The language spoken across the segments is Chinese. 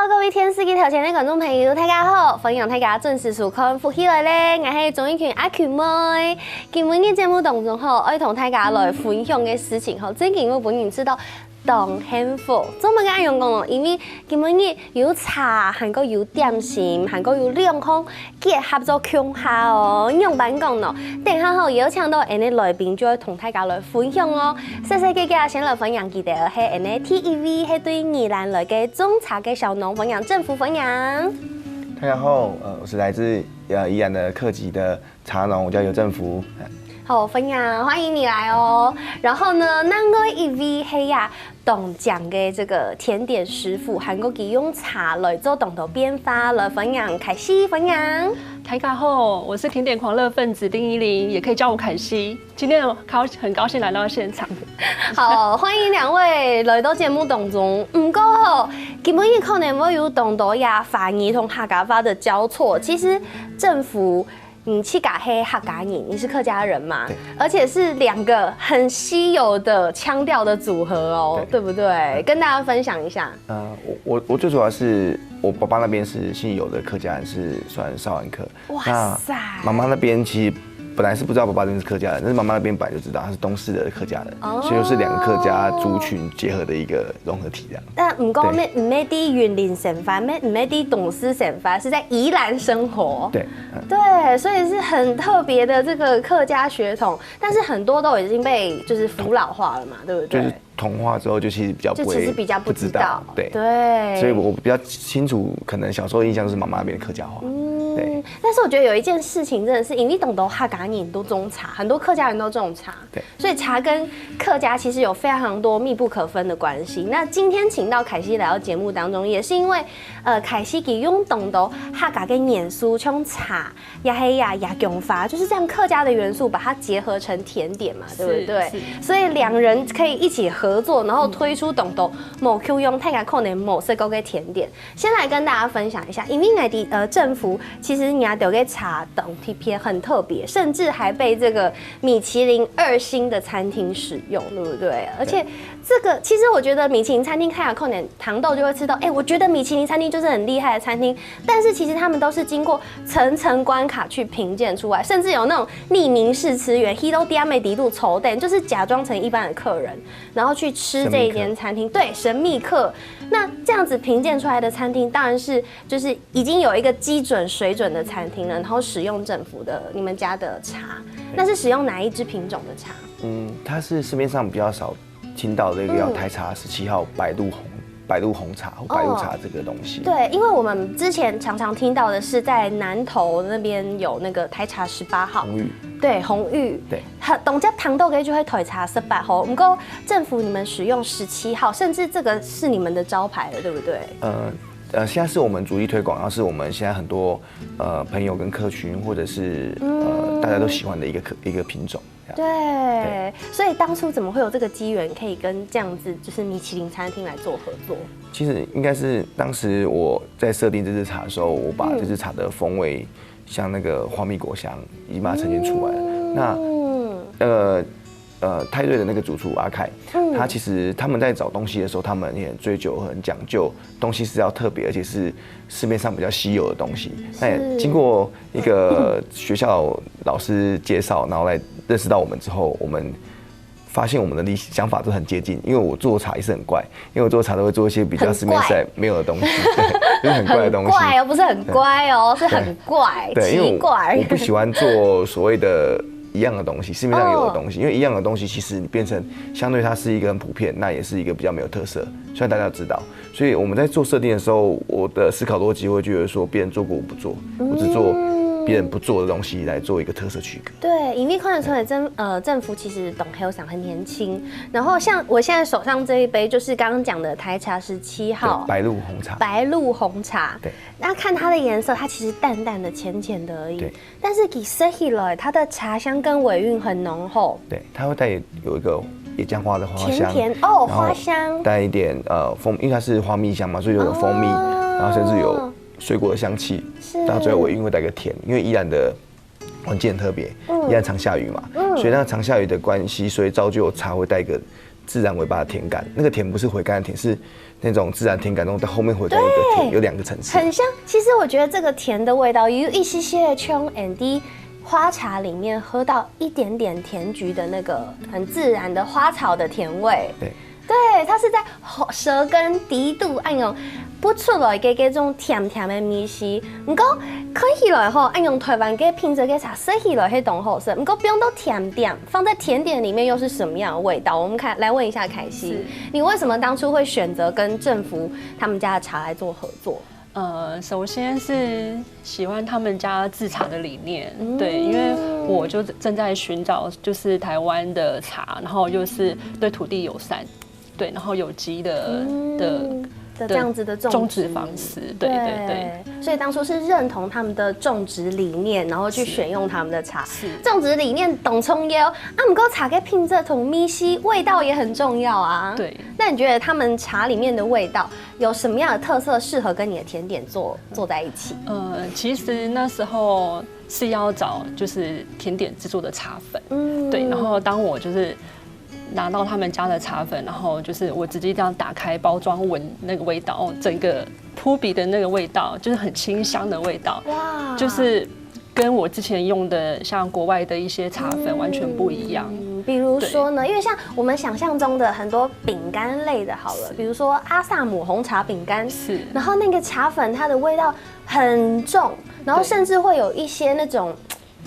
Hello， 各位天視機頭前的觀眾朋友，大家好！歡迎大家準時收看福起來咧，我係鍾意權阿權妹。今日嘅節目當中吼，我同大家來分享嘅事情吼，最近我本人知道當幸福，做乜嘅用講咯？因為今日有茶，還個有點心，還個有兩項結合咗共下哦。用版講咯，等下後邀請到我哋來賓，就會同大家來分享哦。細細嘅先來分享記得係我哋 TEV 係對宜蘭來嘅種茶嘅小農分享，政府分享。大家好，我是來自宜蘭的客籍的茶農，我叫尤政福。好，分享，歡迎你來哦。然後呢，那個一位係呀，懂講嘅這個甜點師傅，韓國佢用茶來做懂得變化來分享，凱西分享。大家好，我是甜點狂熱分子丁依琳，也可以叫我凱西。今天很高興來到現場。好，歡迎兩位來到節目當中。不過，基本上可能會有懂得呀法語同客家話的交錯。其實政府。你去嘎黑客家人，你是客家人嘛？而且是兩個很稀有的腔調的組合哦，對不對？跟大家分享一下。我最主要是我爸爸那邊是姓尤的客家人，是算少安客。哇塞！媽媽那邊其實本來是不知道爸爸那邊是客家人，但是媽媽那邊本來就知道他是東勢的客家人，所以就是兩個客家族群結合的一個融合體這樣。但唔講咩唔咩啲園林生發，咩唔咩啲東勢生發，是在宜蘭生活。對，對，所以是很特別的這個客家血統，但是很多都已經被就是腐老化了嘛，對不對？就是同化之後就其實比較不會，就其實比較不知道。對，對，所以我比較清楚，可能小時候印象就是媽媽那邊的客家話。對，但是我覺得有一件事情真的是，因為懂得客家人都種茶，很多客家人都種茶，對，所以茶跟客家其實有非常多密不可分的關係。那今天請到凱西來到節目當中，也是因為凱西佢用懂得客家嘅元素，像茶、呀黑呀、呀迥法，就是這樣客家的元素，把它結合成甜點嘛，對不對？所以兩人可以一起合作，然後推出懂得某 Q 用太家可能某色高嘅甜點。先來跟大家分享一下，因為我哋政府。其實你要丟給茶等貼片很特別，甚至還被這個米其林2星的餐廳使用，對不對？而且這個其實我覺得米其林餐廳看下扣點糖豆就會知道，我覺得米其林餐廳就是很厲害的餐廳，但是其實他們都是經過層層關卡去評鑑出來，甚至有那種匿名試吃員 ，Hito Diame 底度抽蛋，就是假裝成一般的客人，然後去吃這一間餐廳，對，神秘客。那這樣子評鑑出來的餐廳，當然是就是已經有一個基準水準的餐廳了，然後使用政府的你們家的茶，那是使用哪一支品種的茶？它是市面上比較少聽到的一個叫台茶17號白鹿紅茶或白鹿茶這個東西。對，因為我們之前常常聽到的是在南投那邊有那個台茶18號。紅玉。對，紅玉。對。董家糖豆就會台茶18號，不過政府你們使用17號，甚至這個是你們的招牌了，對不對？現在是我們主力推廣，然後是我們現在很多朋友跟客群，或者是大家都喜歡的一個品種。對，所以當初怎麼會有這個機緣可以跟這樣子就是米其林餐廳來做合作？其實應該是當時我在設定這支茶的時候，我把這支茶的風味像那個花蜜果香已經把它呈現出來了。那泰瑞的那個主廚阿凱，他其實他們在找東西的時候，他們也很追求、很講究，東西是要特別，而且是市面上比較稀有的東西。那也經過一個學校老師介紹，然後來認識到我們之後，我們發現我們的想法都很接近。因為我做茶也是很怪，因為我做茶都會做一些比較市面上沒有的東西，對，就是很怪的東西。很怪哦，不是很乖哦，是很怪，奇怪。我不喜歡做所謂的。一樣的東西，市面上有的東西，因為一樣的東西其實你變成相對它是一個很普遍，那也是一個比較沒有特色，雖然大家知道，所以我們在做設定的時候，我的思考邏輯會覺得說，別人做過我不做，我只做別人不做的東西來做一個特色區隔。對，因為看得出來政府其實董黑想很年輕，然後像我現在手上這一杯就是剛剛講的台茶17號白鹿紅茶。白鹿紅茶，對，那看它的顏色，它其實淡淡的、淺淺的而已，對，但是給色起來，它的茶香跟尾韻很濃厚。對，它會帶有一個野薑花的花香，甜哦，花香，帶一點蜂，因為它是花蜜香嘛，所以有蜂蜜，然後甚至有水果的香氣，到最後尾韻會帶個甜，因為宜蘭的環境很特別，宜蘭常下雨嘛，所以那常下雨的關係，所以造就茶會帶個自然尾巴的甜感，那个甜不是回甘的甜，是那种自然甜感中在后面回甘一个甜，有2个层次，很像。其实我觉得这个甜的味道有一些些的冲 and 花茶里面喝到一点点甜菊的那个很自然的花草的甜味。对，它是在舌根低度按用不出来嘅嗰种甜甜的味丝，不过开起来后按用台湾嘅品质嘅茶，喝起来係同好色，不过不用到甜点，放在甜点里面又是什么样的味道？我们来问一下凯西，你为什么当初会选择跟政府他们家的茶来做合作？首先是喜欢他们家制茶的理念，对，因为我就正在寻找就是台湾的茶，然后又是对土地友善，对，然后有机的这样子的种植方式，对，所以当初是认同他们的种植理念，然后去选用他们的茶。种植理念懂葱油啊，不过茶给品质同咪西味道也很重要啊。对，那你觉得他们茶里面的味道有什么样的特色适合跟你的甜点做在一起？其实那时候是要找就是甜点制作的茶粉，对，然后当我就是拿到他们家的茶粉，然后就是我直接这样打开包装闻那个味道，整个扑鼻的那个味道就是很清香的味道，哇，就是跟我之前用的像国外的一些茶粉完全不一样。比如说呢，因为像我们想象中的很多饼干类的，好了，比如说阿萨姆红茶饼干，是，然后那个茶粉它的味道很重，然后甚至会有一些那种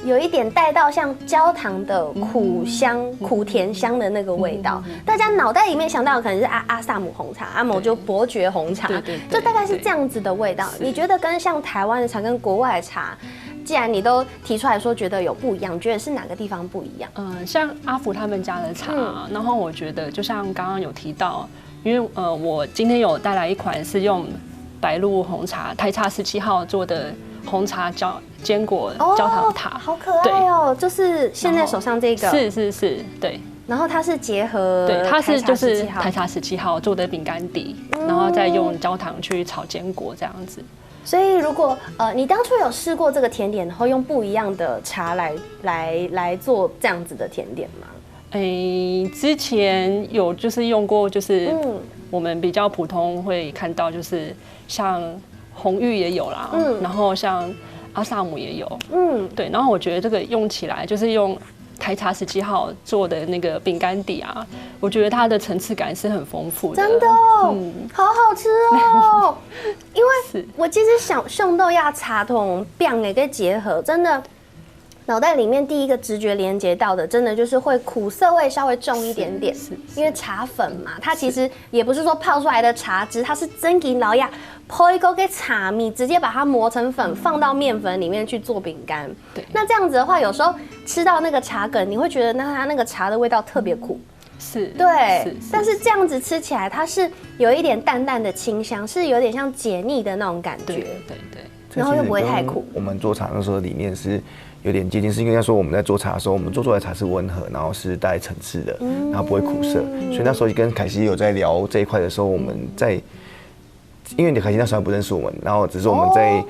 有一点带到像焦糖的苦香、苦甜香的那个味道，大家脑袋里面想到的可能是阿萨姆红茶，阿某就伯爵红茶，就大概是这样子的味道。你觉得跟像台湾的茶跟国外的茶，既然你都提出来说觉得有不一样，觉得是哪个地方不一样？像阿福他们家的茶，然后我觉得就像刚刚有提到，因为我今天有带来一款是用白鹿红茶台茶17号做的红茶坚果焦糖塔，好可爱哦！就是现在手上这个，是，对。然后它是结合，对，它是就是台茶17号做的饼干底，然后再用焦糖去炒坚果这样子。所以如果你当初有试过这个甜点，然后用不一样的茶来做这样子的甜点吗？之前有就是用过，就是我们比较普通会看到，就是像红玉也有啦，然后像阿萨姆也有，对，然后我觉得这个用起来就是用台茶17号做的那个饼干底啊，我觉得它的层次感是很丰富的，真的，好好吃哦。因为我其实想送豆芽茶同饼的一个结合，真的脑袋里面第一个直觉连接到的，真的就是会苦涩味稍微重一点点，因为茶粉嘛，它其实也不是说泡出来的茶汁，它是真给老呀泡一个给茶米，直接把它磨成粉，放到面粉里面去做饼干。对，那这样子的话，有时候吃到那个茶梗，你会觉得它那个茶的味道特别苦。是，对，但是这样子吃起来，它是有一点淡淡的清香，是有点像解腻的那种感觉。对，然后又不会太苦。我们做茶的时候理念是有点接近，是因为要说我们在做茶的时候，我们做出来的茶是温和，然后是带层次的，然后不会苦涩。所以那时候跟凯西有在聊这一块的时候，我们在，因为凯西那时候还不认识我们，然后只是我们在。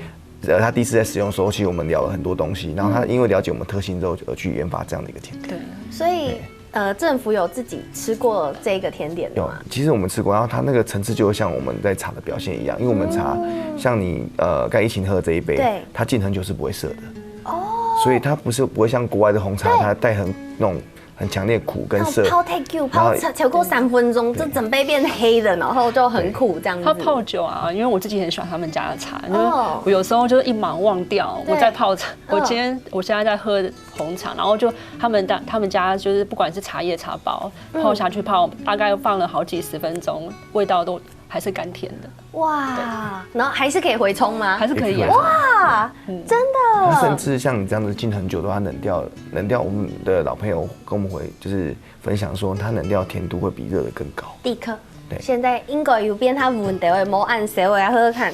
他第一次在使用的时候，其实我们聊了很多东西，然后他因为了解我们特性之后，而去研发这样的一个甜点。对，所以政府有自己吃过这个甜点吗？有，其实我们吃过，然后它那个层次就像我们在茶的表现一样，因为我们茶像你刚一起喝的这一杯，对，它进很久是不会涩的哦，所以它不会像国外的红茶，它带那种很强烈苦跟涩，泡太久，泡超过3分钟，就整杯变黑的，然后就很苦这样子。它泡久啊，因为我自己很喜欢他们家的茶，因为我有时候就是一忙忘掉我在泡茶。我现在在喝红茶，然后就他们家就是不管是茶叶茶包泡下去泡，大概放了好几10分钟，味道都还是甘甜的。哇，然后还是可以回冲吗？还是可以啊。哇，真的。它甚至像你这样子浸很久的话，冷掉我们的老朋友跟我们就是分享说，它冷掉甜度会比热的更高。立刻。对。现在应该有变它问题，我按谁我来喝喝看。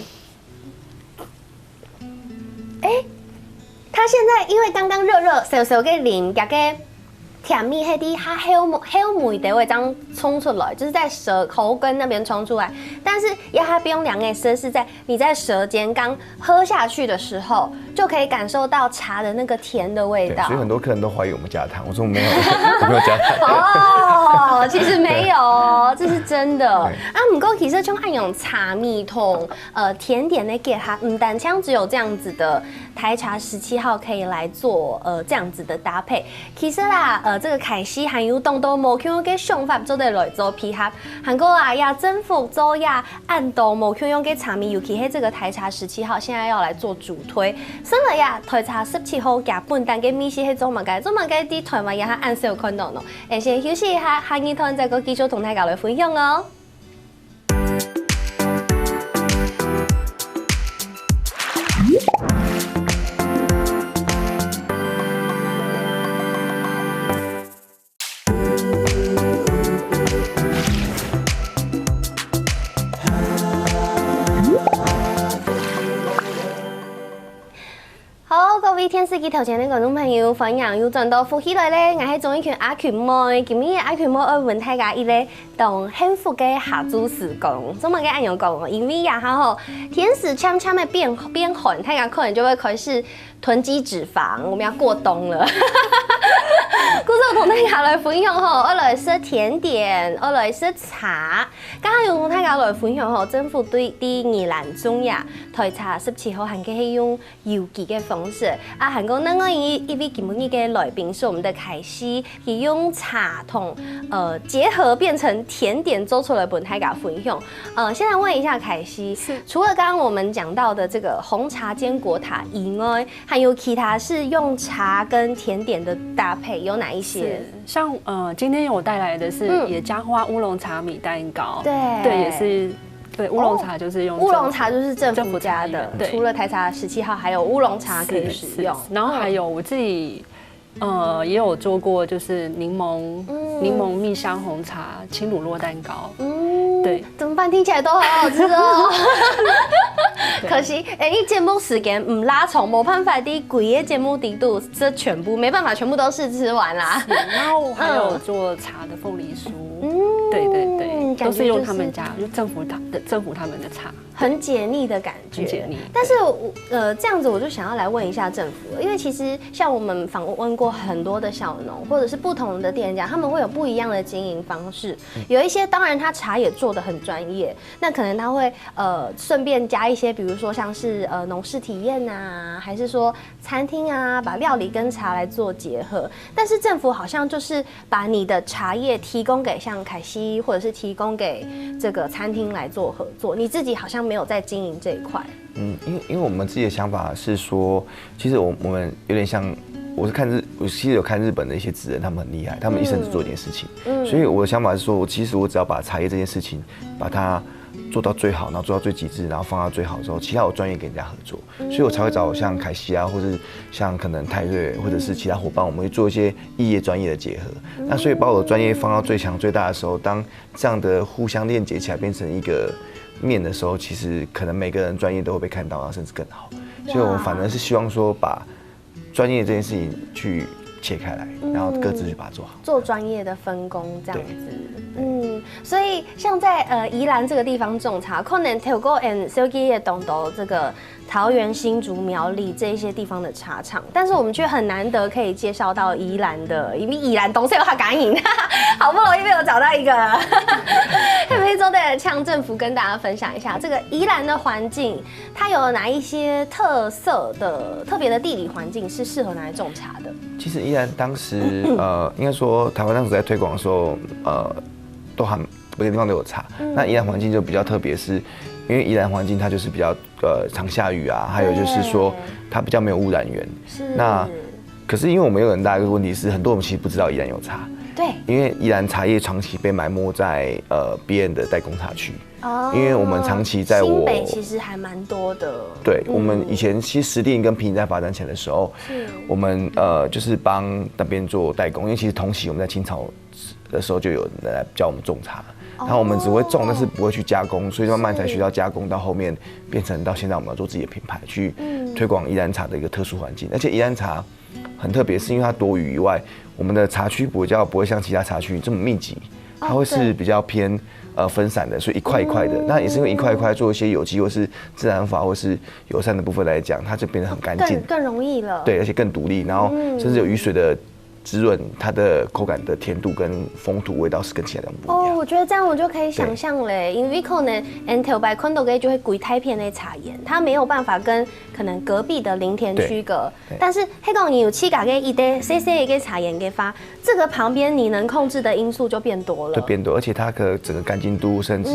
它现在因为刚刚热小给淋加个甜蜜黑滴，它黑梅的味张冲出来，就是在舌口根那边冲出来。但是它不用2个舌，是在你在舌尖刚喝下去的时候，就可以感受到茶的那个甜的味道。所以很多客人都怀疑我们加糖，我说没有，我没有加糖。哦，其实没有，这是真的。啊，不过其实像按用茶蜜桶甜点的给它，单枪只有这样子的台茶17号可以来做这样子的搭配。其实啦，这个凯西还有动都无用嘅想法做得来做配合，韩国啊呀征服做呀按都无用嘅茶蜜，尤其係这个台茶17号现在要来做主推，所以呀台茶17号加半单嘅米是係做乜嘅？做乜嘅啲台灣也係按少看到咯。先休息一下，下一堂再個繼續同大家來分享哦。好，各位電視機頭前的觀眾朋友，歡迎又轉到福喜來咧！我係綜藝圈阿權妹，今日阿權妹要問大家一個同幸福嘅下午時光，怎麼嘅按樣講？因為呀，哈天時悄悄的變寒，大家可能就會開始囤積脂肪，我們要過冬了。故事我同大家來分享吼，我來食甜點，我來食茶。剛剛用同大家來分享吼，政府對宜蘭中呀台茶17號還可以用郵寄嘅方式。啊，韓國那個因為今日嘅來賓是我們的凱西，以用茶同結合變成甜點做出來本大家分享。先來問一下凱西，除了剛剛我們講到的這個紅茶堅果塔以外，還有其他是用茶跟甜點的搭配有哪一些？像今天我帶來的是野薑花烏龍茶米蛋糕，對，也是。对，烏龍茶就是用烏龍茶就是政府家的，除了台茶17號，還有烏龍茶可以使用。然後還有我自己也有做過，就是檸檬蜜香紅茶輕乳酪蛋糕。對，怎麼辦？聽起來都好好吃哦。可惜，因為節目時間唔拉長，冇辦法啲貴嘅節目底度，這全部沒辦法全部都試吃完啦。然後還有做茶的鳳梨酥。對對對，都是用他們家就政府他們的茶，很解膩的感覺。很解膩。但是這樣子我就想要來問一下政府了，因為其實像我們訪問過很多的小農，或者是不同的店家，他們會有不一樣的經營方式。有一些當然他茶也做得很專業，那可能他會順便加一些，比如說像是農事體驗啊，還是說餐廳啊，把料理跟茶來做結合。但是政府好像就是把你的茶葉提供給像凱西，或者是提供給這個餐廳來做合作，你自己好像沒有在經營這一塊。因為我們自己的想法是說，其實我們有點像，我其實有看日本的一些職人，他們很厲害，他們一生只做一件事情。所以我的想法是說，其實我只要把茶葉這件事情，把它做到最好，然後做到最極致，然後放到最好的時候，其他我專業跟人家合作，所以我才會找像凱西啊，或者像可能泰瑞，或者是其他夥伴，我們會做一些異業專業的結合。那所以把我的專業放到最強最大的時候，當這樣的互相鏈接起來變成一個面的時候，其實可能每個人專業都會被看到，然後甚至更好。所以我們反而是希望說，把專業這件事情去切開來，然後各自去把它做好，做專業的分工這樣子。所以像在宜蘭這個地方種茶，可能透過小記也懂得這個桃園、新竹、苗栗這一些地方的茶廠，但是我們卻很難得可以介紹到宜蘭的，因為宜蘭東西有它感應，好不容易被我找到一個，可不可以做的向政府跟大家分享一下，這個宜蘭的環境，它有哪一些特別的地理環境是適合拿來種茶的？其實宜蘭當時應該說台灣當時在推廣的時候，都還每個地方都有茶。那宜蘭環境就比較特別，是因為宜蘭環境它就是比較常下雨啊，還有就是說它比較沒有污染源。那可是因為我們有很大一個問題是，很多人其實不知道宜蘭有茶。對，因為宜蘭茶葉長期被埋沒在別人的代工茶區。因為我們長期在新北其實還蠻多的。對，我們以前其實石碇跟坪林在發展前的時候，我們就是幫那邊做代工，因為其實同期我們在清朝的時候就有人來教我們種茶，然後我們只會種，但是不會去加工，所以慢慢才學到加工，到後面變成到現在我們要做自己的品牌，去推廣宜蘭茶的一個特殊環境。而且宜蘭茶很特別，是因為它多雨以外，我們的茶區不會像其他茶區這麼密集，它會是比較偏分散的，所以一块一块的。那也是因为一块一块做一些有机或是自然法或是友善的部分来讲，它就变得很干净，更容易了。对，而且更独立，然后甚至有雨水的滋润，它的口感的甜度跟风土味道是跟其他的不一样。我觉得这样我就可以想象嘞，因为可能 Intel by Kondo 就会鬼太片那茶叶，它没有办法跟可能隔壁的林田区隔，但是黑狗你有七嘎给一堆 CC 给茶叶给发，这个旁边你能控制的因素就变多了，就变多，而且它的整个干净度，甚至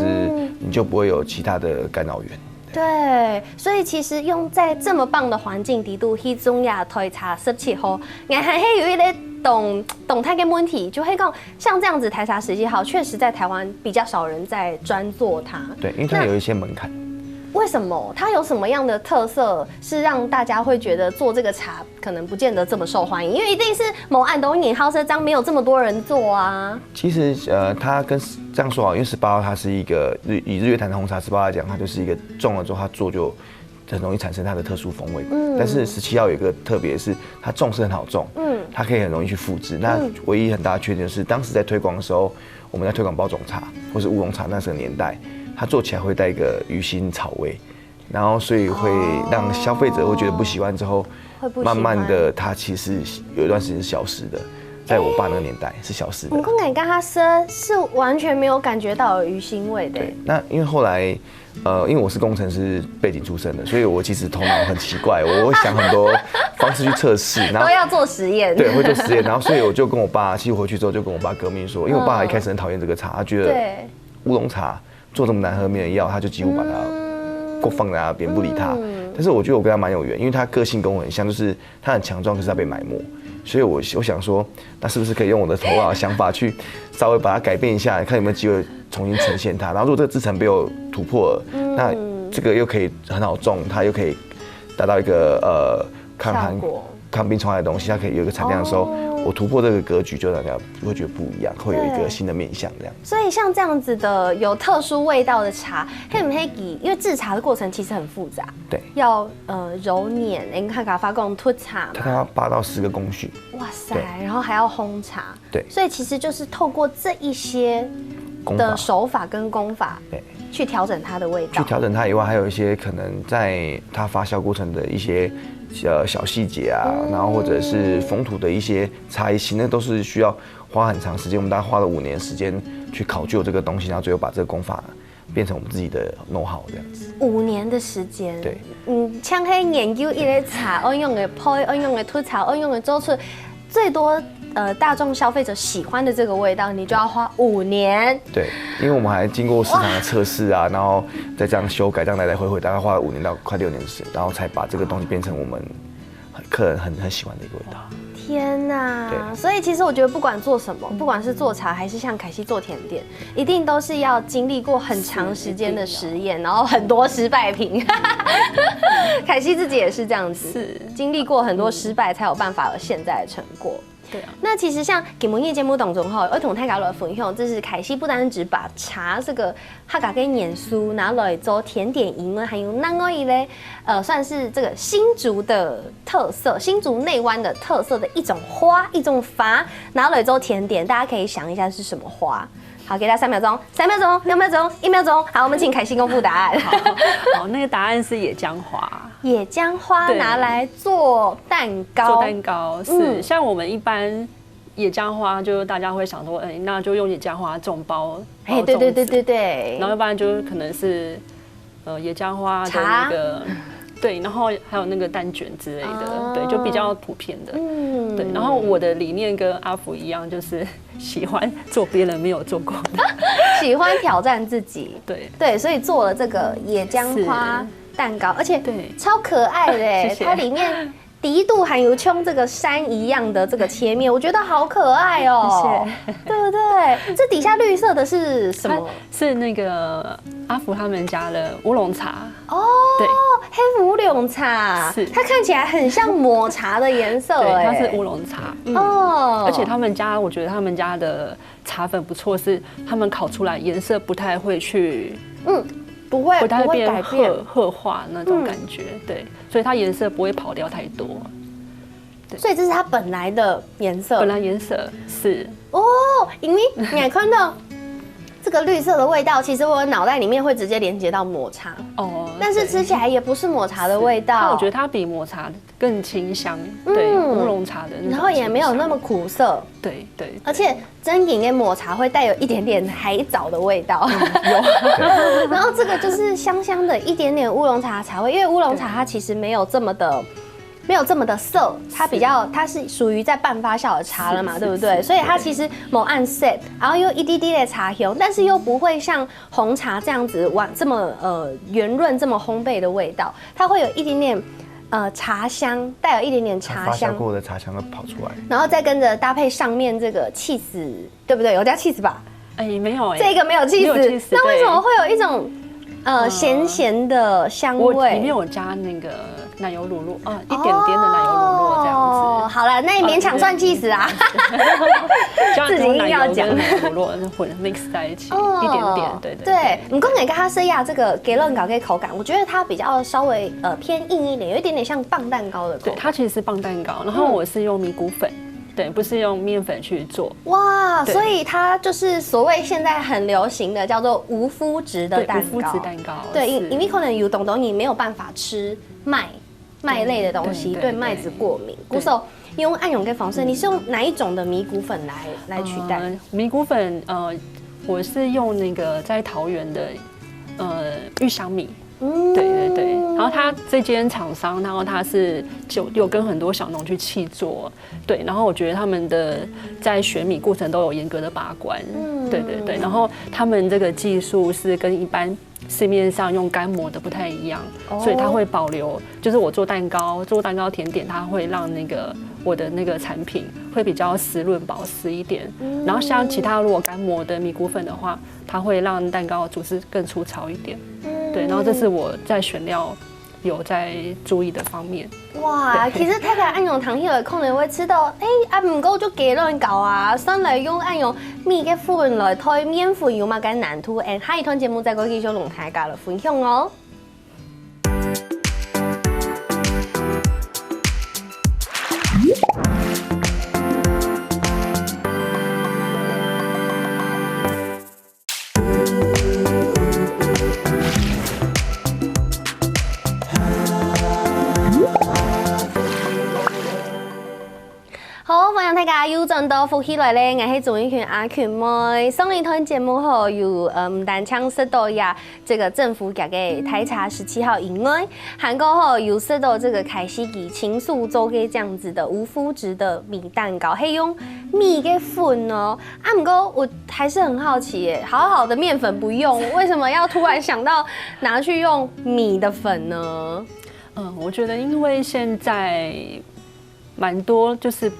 你就不会有其他的干扰源。对，所以其实用在这么棒的环境底度，去中亚推茶17号，俺还有一类懂态跟问题，就会讲像这样子台茶17号，确实在台湾比较少人在专做它。对，因为它有一些门槛。为什么？它有什么样的特色是让大家会觉得做这个茶可能不见得这么受欢迎？因为一定是某案东引好色章没有这么多人做啊。其实它跟这样说好，因为18号它是一个以日月潭的红茶18号来讲，它就是一个种了之后它做就很容易产生它的特殊风味。但是17号有一个特别是它种是很好种，它可以很容易去复制。那唯一很大的缺点是当时在推广的时候，我们在推广包种茶或是乌龙茶那时候年代。它做起来会带一个鱼腥草味，然后所以会让消费者会觉得不喜欢，之后慢慢的它其实有一段时间是消失的，在我爸那个年代是消失的。我刚才跟他说是完全没有感觉到有鱼腥味的。对，那因为后来因为我是工程师背景出身的，所以我其实头脑很奇怪，我会想很多方式去测试，然后都要做实验。对，会做实验，然后所以我就跟我爸，其实回去之后就跟我爸革命说，因为我爸一开始很讨厌这个茶，他觉得乌龙茶做这么难喝没人要，他就几乎把它放在那边不理他。但是我觉得我跟他蛮有缘，因为他个性跟我很像，就是他很强壮，可是他被埋没。所以我想说，那是不是可以用我的头脑想法去稍微把它改变一下，看有没有机会重新呈现它。然后如果这个制程被我突破了，那这个又可以很好种，它又可以达到一个抗寒、抗病虫害的东西，它可以有一个产量的时候。我突破这个格局，就大家会觉得不一样，会有一个新的面向这样。所以像这样子的有特殊味道的茶，黑不黑吉？因为制茶的过程其实很复杂，对，要揉捻，你看卡发工脱茶，它要8到10个工序。哇塞，然后还要烘茶，对，所以其实就是透过这一些的手法跟功法，对，去调整它的味道。去调整它以外，还有一些可能在它发酵过程的一些。小细节啊，然后或者是风土的一些差异性，那都是需要花很长时间。我们大概花了5年时间去考究这个东西，然后最后把这个功法变成我们自己的 know how 这样子。5年的时间，对，像黑研究一类茶，我用的泡，我用的吐茶，我用的做出最多大众消费者喜欢的这个味道，你就要花5年。对，因为我们还经过市场的测试啊，然后再这样修改，这样来来回回，大概花了5年到快6年的时间，然后才把这个东西变成我们客人很喜欢的一个味道。天哪！所以其实我觉得不管做什么，不管是做茶还是像凯西做甜点，一定都是要经历过很长时间的实验，然后很多失败品。凯西自己也是这样子，是经历过很多失败，才有办法有现在的成果。对啊，那其实像今晡日节目当中哈，儿童太搞了分享，这是凯西不单只把茶这个哈嘎跟碾酥拿来做甜点饮呢，还有那个一嘞，算是这个新竹的特色，新竹内湾的特色的一种花，一种法，拿来做甜点，大家可以想一下是什么花。好，给大家3秒钟，3秒钟，2秒钟，1秒钟。好，我们请凯西公布答案。好，那个答案是野姜花。野姜花拿来做蛋糕，做蛋糕是像我们一般野姜花，就大家会想说，那就用野姜花种包。对。然后要不然就可能是野姜花的那个。对，然后还有那个蛋卷之类的，对，就比较普遍的。对。然后我的理念跟阿福一样，就是喜欢做别人没有做过的，喜欢挑战自己。对，所以做了这个野姜花蛋糕，而且超可爱的，它里面低度含有像这个山一样的这个切面，我觉得好可爱哦，对不对？这底下绿色的是什么？是那个阿福他们家的乌龙茶哦，对，黑乌龙茶，是它看起来很像抹茶的颜色，对，它是乌龙茶哦，而且他们家，我觉得他们家的茶粉不错，是他们烤出来颜色不太会去不会变褐化那种感觉，对，所以它颜色不会跑掉太多。所以这是它本来的颜色。本来颜色是哦，因为你还看到这个绿色的味道，其实我脑袋里面会直接连接到抹茶哦，但是吃起来也不是抹茶的味道。我觉得它比抹茶更清香，对，乌龙茶的那种，然后也没有那么苦涩，对对，而且真饮跟抹茶会带有一点点海藻的味道，有。然后这个就是香香的一点点乌龙茶茶味，因为乌龙茶它其实没有这么的涩，它是属于在半发酵的茶了嘛，对不对？所以它其实某暗色，然后又一滴滴的茶香，但是又不会像红茶这样子这么圆润、这么烘焙的味道，它会有一点点茶香，带有一点点茶香，发酵过的茶香会跑出来，然后再跟着搭配上面这个起司，对不对？有加起司吧？没有这个没有起司，那为什么会有一种咸咸的香味？里面有加那个奶油乳酪一点点的奶油乳酪这样子。好了，那你勉强算起司啊，自己硬要讲奶油乳酪混 mix 在一起，一点点，对对对。你刚才跟他说呀，这个给人搞给口感，我觉得它比较稍微偏硬一点，有一点点像棒蛋糕的口感。对，它其实是棒蛋糕，然后我是用米谷粉。对，不是用面粉去做哇，所以它就是所谓现在很流行的叫做无麸质的蛋糕。无麸质蛋糕，对，因为可能有懂你没有办法吃麦类的东西，对麦子过敏。鼓手用暗涌跟防晒，你是用哪一种的米谷粉来取代？米谷粉我是用那个在桃园的玉香米。对对对，然后他这间厂商，然后他是有跟很多小农去契作，对，然后我觉得他们的在选米过程都有严格的把关，对对对，然后他们这个技术是跟一般市面上用干磨的不太一样，所以它会保留，就是我做蛋糕甜点，它会让那个我的那个产品会比较湿润保湿一点，然后像其他如果干磨的米谷粉的话，它会让蛋糕组织更粗糙一点。对，然后这是我在选料有在注意的方面。哇，其实太太暗用糖迄可能会吃到，唔過就幾亂搞啊，上嚟用暗用米嘅粉來推面粉有嘛咁難塗，下一段節目再過繼續同大家來分享哦。好，歡迎大家又轉到福起來咧，我係總一權阿權妹。上一段節目後有唔但搶識到呀，這個政府給嘅台茶17號以外，韓國後有識到這個凱西基情愫做嘅這樣子的無麸質的米蛋糕，係用米嘅粉哦。不過我還是很好奇耶，好好的麵粉不用，為什麼要突然想到拿去用米的粉呢？我覺得因為現在蠻多就是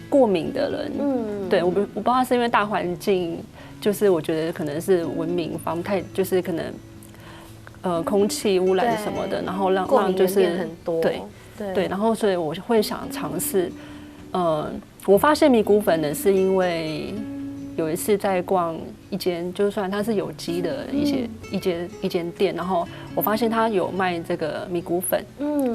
過敏的人，對，我不知道是因為大環境，就是我覺得可能是文明方太，就是可能空氣污染什麼的，然後讓就是很多，對，然後所以我會想嘗試，我發現米谷粉呢是因為有一次在逛一間，就算它是有機的一間店，然後我發現它有賣這個米谷粉，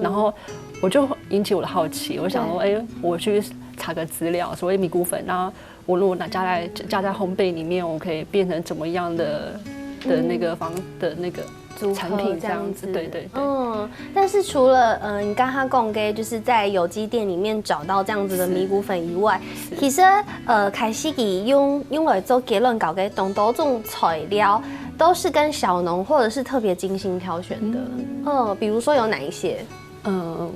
然後我就引起我的好奇，我想說，我去查個資料，所謂米谷粉，然後我如果加在烘焙裡面，我可以變成怎麼樣的那個那個產品這樣子，對對對。但是除了你剛剛講嘅，就是在有機店裡面找到這樣子的米谷粉以外，其實凱西基用來做結論搞嘅很多種材料，都是跟小農或者是特別精心挑選的。比如說有哪一些？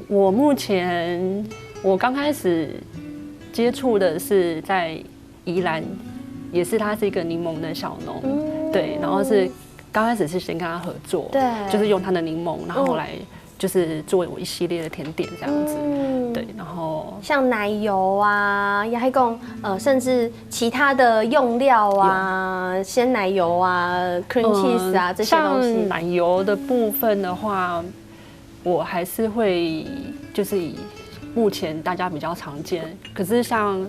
我目前我剛開始接觸的是在宜蘭，也是他是一個檸檬的小農，對，然後是剛開始是先跟他合作，對，就是用他的檸檬，然後後來就是做一系列的甜點這樣子，對，然後像奶油啊，也還講甚至其他的用料啊，鮮奶油啊 ，cream cheese 啊這些東西。像奶油的部分的話，我還是會就是以目前大家比較常見，可是像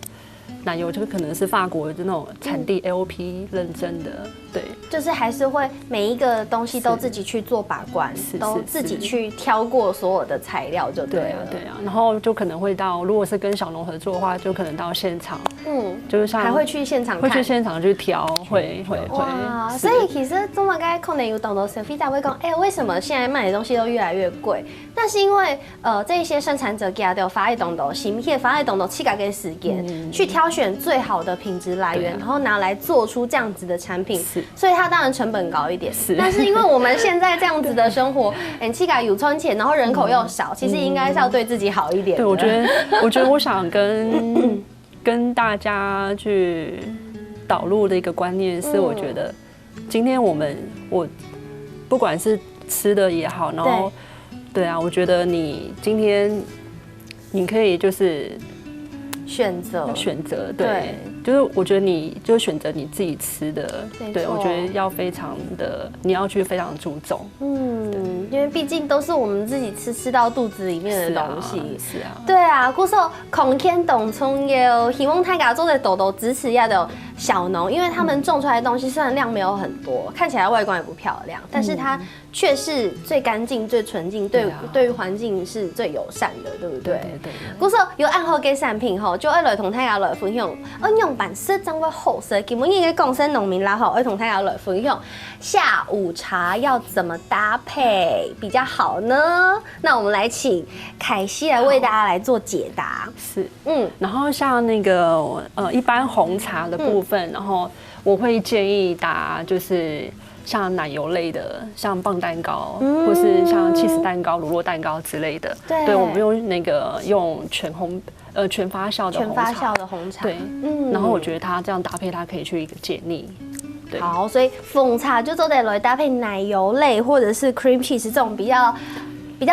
奶油就可能是法國的那種產地 LP 認證的对，就是还是会每一个东西都自己去做把关，都自己去挑过所有的材料就对了。对啊，然后就可能会到，如果是跟小农合作的话，就可能到现场，就是像还会去现场看，会去现场去挑，会。哇，所以其实这么该可能有懂得 Sophia 会讲，为什么现在卖的东西都越来越贵？那是因为这些生产者给他都花一懂得心血，花一懂得气改给时间去挑选最好的品质来源，然后拿来做出这样子的产品，所以它当然成本高一点。但是因为我们现在这样子的生活，气改有赚钱，然后人口又少，其实应该是要对自己好一点。对，我觉得我想跟大家去导入的一个观念是，我觉得今天我不管是吃的也好，然后对啊，我觉得你今天你可以就是选择，对，就是我觉得你就选择你自己吃的，对我觉得要非常的，你要去非常注重，因为毕竟都是我们自己吃到肚子里面的东西，是啊，对啊，故说孔天董葱也希望大家做的豆豆支持下的小农，因为他们种出来的东西虽然量没有很多，看起来外观也不漂亮，但是它却是最干净、最纯净，对于环境是最友善的，对不对？对。故说有暗号给产品吼，就要来同大家来分享，用版式掌握好色，基本应该共生农民啦吼，要同大家来分享下午茶要怎么搭配比较好呢？那我们来请凯西来为大家来做解答。是，然后像那个一般红茶的部分，然后我会建议搭就是像奶油类的，像棒蛋糕，或是像起司蛋糕、乳酪蛋糕之类的。对，我们用全发酵的红茶。对，然后我觉得它这样搭配，它可以去一个解腻。好，所以红茶就都得来搭配奶油类或者是 cream cheese 这种比较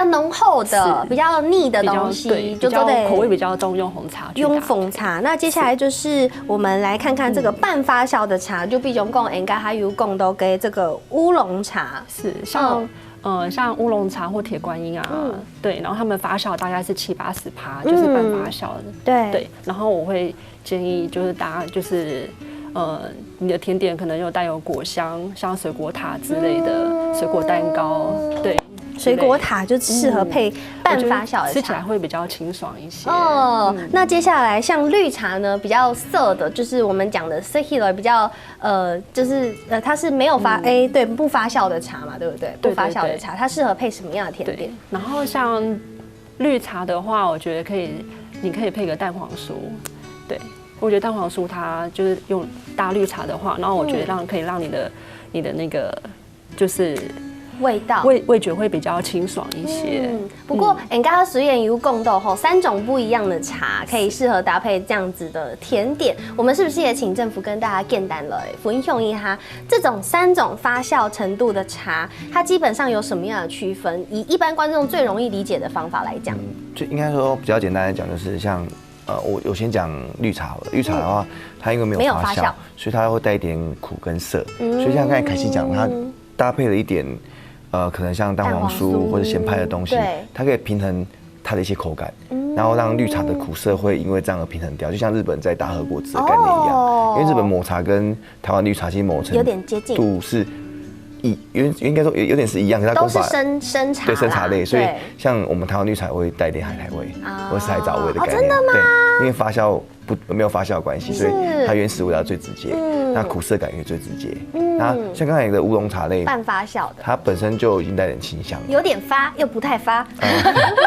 浓厚的、比较腻的东西，就都得口味比较重，用红茶。用红茶。那接下来就是我们来看看这个半发酵的茶，就必须讲应该还有讲到给这个乌龙茶，是像乌龙茶或铁观音啊，对，然后他们发酵大概是70-80%，就是半发酵的。对，然后我会建议就是大家就是你的甜点可能有带有果香，像水果塔之类的水果蛋糕，对。水果塔就适合配半发酵的茶，吃起来会比较清爽一些。那接下来像绿茶呢，比较涩的，就是我们讲的 Sekiro 比较它是没有不发酵的茶嘛，对不对？不发酵的茶，它适合配什么样的甜点？然后像绿茶的话，我觉得你可以配个蛋黄酥，对。我觉得蛋黄酥它就是用搭绿茶的话，然后我觉得可以让你的那个就是味觉会比较清爽一些。不过刚刚实验有共豆吼3种不一样的茶，可以适合搭配这样子的甜点。我们是不是也请政府跟大家简单了分享一下这种3种发酵程度的茶，它基本上有什么样的区分？以一般观众最容易理解的方法来讲，就应该说比较简单来讲，就是像我先讲绿茶好了。绿茶的话，它因为没有发酵，所以它会带一点苦跟涩。所以像刚才凯西讲，它搭配了一点可能像蛋黄酥或者咸派的东西，它可以平衡它的一些口感，然后让绿茶的苦涩会因为这样而平衡掉，就像日本在打和果子的概念一样。因为日本抹茶跟台湾绿茶其实某程度有点接近，度是应该说有点是一样，都是生茶，对，生茶类，所以像我们台湾绿茶会带一点海苔味或是海藻味的概念。真的吗？对，因为发酵没有发酵的关系，所以它原始味道最直接，那苦涩感也最直接。那像刚才的乌龙茶类，半发酵的，它本身就已经带点清香，有点发又不太发。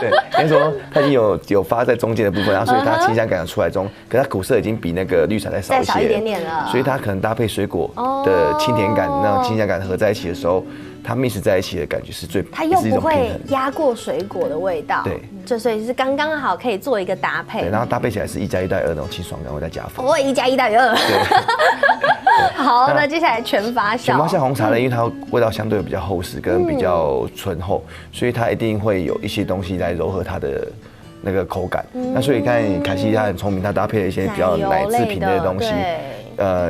对，应该说它已经有发在中间的部分，然后所以它清香感出来中，可是它苦涩已经比那个绿茶再少一点点了，所以它可能搭配水果的清甜感、那种清香感合在一起的时候，它 mix 在一起的感觉是最，它又不会压过水果的味道，对，就所以是刚刚好可以做一个搭配，对，然后搭配起来是1+1大于2那种清爽感会再加分。1+1大于2。好，那接下来全发酵。全发酵红茶呢，因为它味道相对比较厚实跟比较醇厚，所以它一定会有一些东西来柔和它的那个口感。那所以看凯西她很聪明，她搭配了一些比较奶制品类的东西。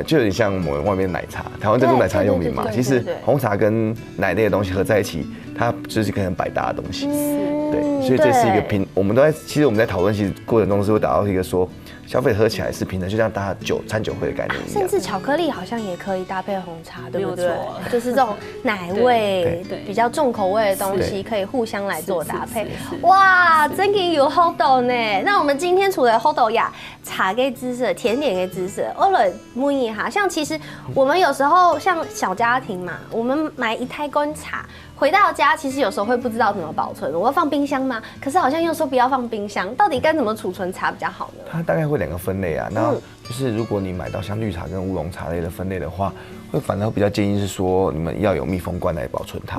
就有点像我们外面奶茶，台湾珍珠奶茶有名嘛。其实红茶跟奶类的东西合在一起，它就是可能百搭的东西。对，所以这是一个我们在讨论，其实过程中是会达到一个说。消费喝起来是平等，就像大家餐酒会的概念一样。甚至巧克力好像也可以搭配红茶，对不对？就是这种奶味比较重口味的东西，可以互相来做搭配。哇，真的有好多呢！那我们今天除了好多呀，茶给知识、甜点给知识，偶尔摸一下。像其实我们有时候像小家庭嘛，我们买一台罐茶。回到家，其实有时候会不知道怎么保存。我要放冰箱吗？可是好像又说不要放冰箱，到底该怎么储存茶比较好呢？它大概会2个分类啊。那就是如果你买到像绿茶跟乌龙茶类的分类的话，反而比较建议是说你们要有密封罐来保存它，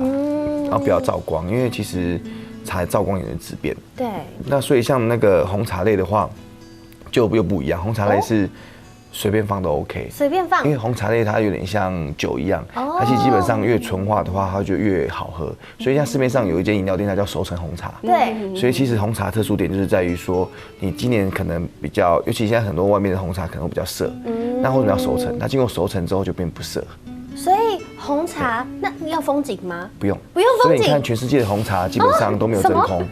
然后不要照光，因为其实茶照光也是质变。对。那所以像那个红茶类的话，就又不一样。红茶类是。随便放都 OK， 随便放，因为红茶类它有点像酒一样，它其实基本上越纯化的话，它就越好喝。所以像市面上有一间饮料店，它叫熟成红茶。对，所以其实红茶特殊点就是在于说，你今年可能比较，尤其现在很多外面的红茶可能会比较涩，那为什么要熟成？它经过熟成之后就变不涩。所以红茶那你要封井吗？不用，不用封井。所以你看全世界的红茶基本上都没有真空。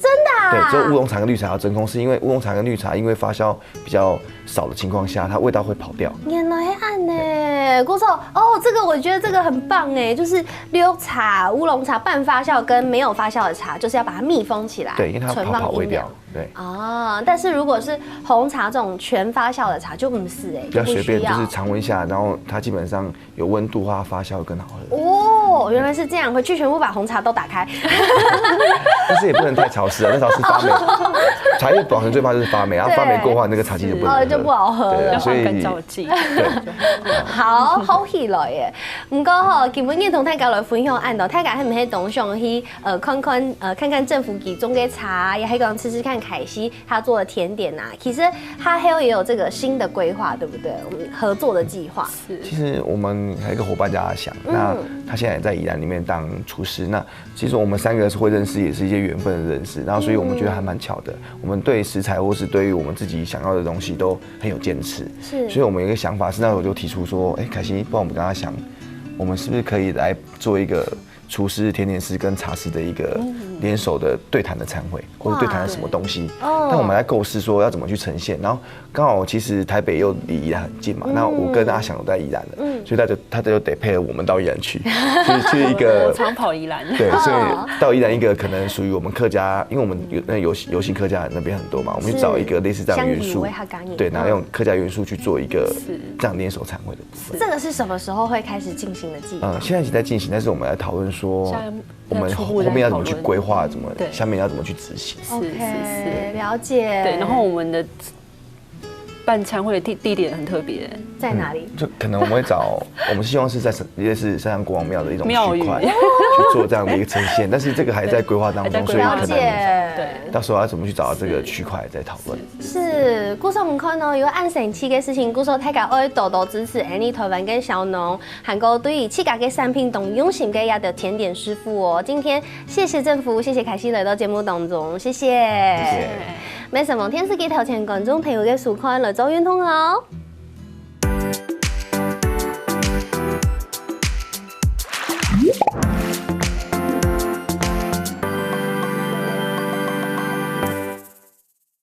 真的、啊？对，只有乌龙茶跟绿茶要真空，是因为乌龙茶跟绿茶因为发酵比较少的情况下，它味道会跑掉。原来暗呢，郭少哦，这个我觉得这个很棒哎，就是绿茶、乌龙茶半发酵跟没有发酵的茶，就是要把它密封起来，对，因为它跑味掉。对啊，但是如果是红茶这种全发酵的茶，就不是哎，比较随便，就是常温下，然后它基本上有温度的话，发酵更好喝。哦，原来是这样，回去全部把红茶都打开。但是也不能太潮湿啊，太潮湿发霉。茶叶保存最怕就是发霉，然后发霉过的话，那个茶基就不能喝，就不好喝了。所以干燥剂。好，好喜了耶！不过吼，基本日同大家来分享案头，大家係唔係同上去看看政府給種嘅茶，也係講吃看凱西他做的甜點啊。其實他也有這個新的規劃，對不對？我們合作的計劃。其實我們還有一個夥伴叫阿翔，那他現在也在宜蘭裡面當廚師。那其實我們3個是會認識，也是一些緣分的認識。然後所以我們覺得還蠻巧的。我們對食材或是對於我們自己想要的東西都很有堅持。是。所以我們有一個想法是，那我就提出說，凱西，不然我們跟他想，我們是不是可以來做一個廚師、甜點師跟茶師的一個聯手的對談的餐會，或者對談了什麼東西。但我們來構思說要怎麼去呈現。然後剛好其實台北又離宜蘭很近嘛，那我跟阿翔都在宜蘭了，所以他就得配合我們到宜蘭去，所以去一個常跑宜蘭。對，所以到宜蘭一個可能屬於我們客家，因為我們有那遊行客家那邊很多嘛，我們去找一個類似這樣元素，對，然後用客家元素去做一個這樣聯手餐會的部分。這個是什麼時候會開始進行的計劃？現在已經在進行，但是我們來討論說，我們後面要怎麼去規劃，怎麼下面要怎麼去執行。OK，了解。對，然後我們的辦餐會的地點很特別，在哪裡？就可能我們會找，我們希望是在類似山上國王廟的一種區塊去做這樣的一個呈現，但是這個還在規劃當中，所以可能對，到時候要怎麼去找到這個區塊再討論。是，故事我們看到有按省期的事情，故事大家愛多多支持，any 台灣跟小農，韓國對於自家的產品都用心嘅的甜點師傅哦。今天謝謝政府，謝謝凱西來到節目當中，謝謝。謝謝。沒什麼，電視機頭前觀眾朋友嘅收看來做運動哦。